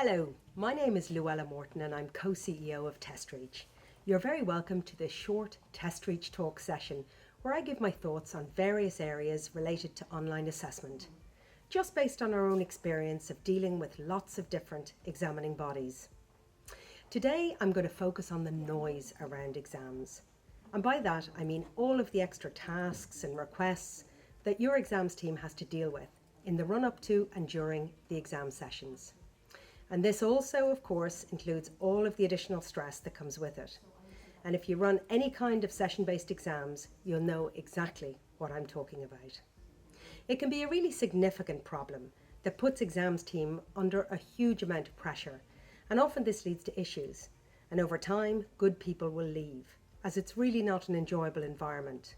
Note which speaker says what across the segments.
Speaker 1: Hello, my name is Louella Morton and I'm co-CEO of TestReach. You're very welcome to this short TestReach talk session where I give my thoughts on various areas related to online assessment, just based on our own experience of dealing with lots of different examining bodies. Today I'm going to focus on the noise around exams. And by that I mean all of the extra tasks and requests that your exams team has to deal with in the run-up to and during the exam sessions. And this also, of course, includes all of the additional stress that comes with it. And if you run any kind of session-based exams, you'll know exactly what I'm talking about. It can be a really significant problem that puts exams team under a huge amount of pressure, and often this leads to issues. And over time, good people will leave, as it's really not an enjoyable environment.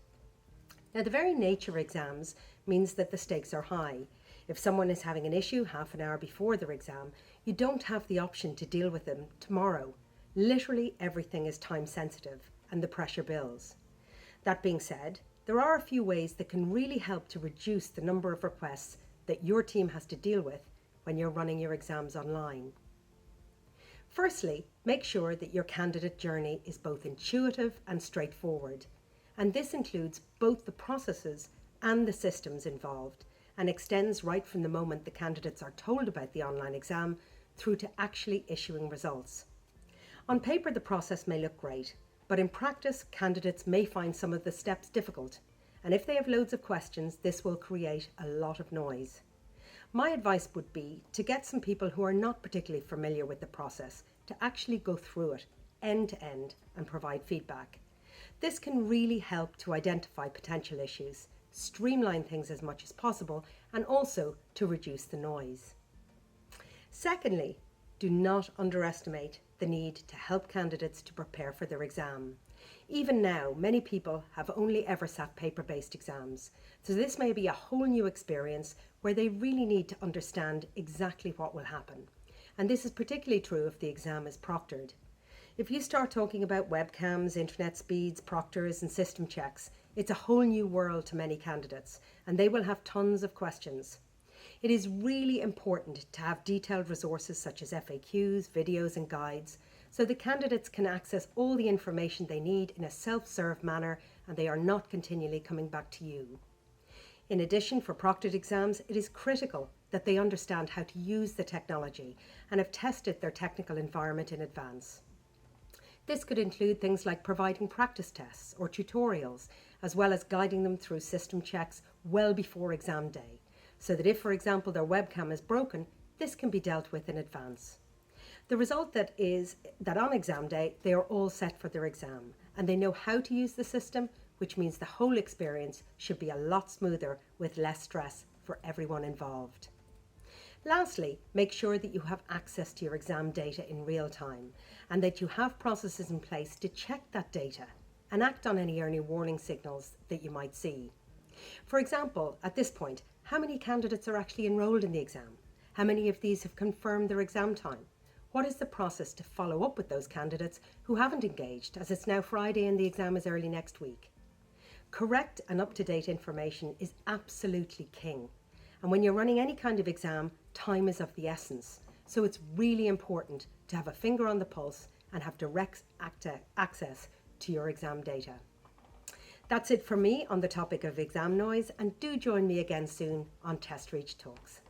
Speaker 1: Now, the very nature of exams means that the stakes are high. If someone is having an issue half an hour before their exam, you don't have the option to deal with them tomorrow. Literally everything is time sensitive and the pressure builds. That being said, there are a few ways that can really help to reduce the number of requests that your team has to deal with when you're running your exams online. Firstly, make sure that your candidate journey is both intuitive and straightforward. And this includes both the processes and the systems involved, and extends right from the moment the candidates are told about the online exam through to actually issuing results. On paper, the process may look great, but in practice, candidates may find some of the steps difficult. And if they have loads of questions, this will create a lot of noise. My advice would be to get some people who are not particularly familiar with the process to actually go through it end to end and provide feedback. This can really help to identify potential issues, streamline things as much as possible, and also to reduce the noise. Secondly, do not underestimate the need to help candidates to prepare for their exam. Even now, many people have only ever sat paper-based exams, so this may be a whole new experience where they really need to understand exactly what will happen. And this is particularly true if the exam is proctored. If you start talking about webcams, internet speeds, proctors and system checks, it's a whole new world to many candidates, and they will have tons of questions. It is really important to have detailed resources such as FAQs, videos and guides, so the candidates can access all the information they need in a self-serve manner and they are not continually coming back to you. In addition, for proctored exams, it is critical that they understand how to use the technology and have tested their technical environment in advance. This could include things like providing practice tests or tutorials, as well as guiding them through system checks well before exam day, so that if, for example, their webcam is broken, this can be dealt with in advance. The result is that on exam day, they are all set for their exam, and they know how to use the system, which means the whole experience should be a lot smoother with less stress for everyone involved. Lastly, make sure that you have access to your exam data in real time and that you have processes in place to check that data and act on any early warning signals that you might see. For example, at this point, how many candidates are actually enrolled in the exam? How many of these have confirmed their exam time? What is the process to follow up with those candidates who haven't engaged, as it's now Friday and the exam is early next week? Correct and up-to-date information is absolutely king. And when you're running any kind of exam, time is of the essence. So it's really important to have a finger on the pulse and have direct access to your exam data. That's it for me on the topic of exam noise, and do join me again soon on TestReach Talks.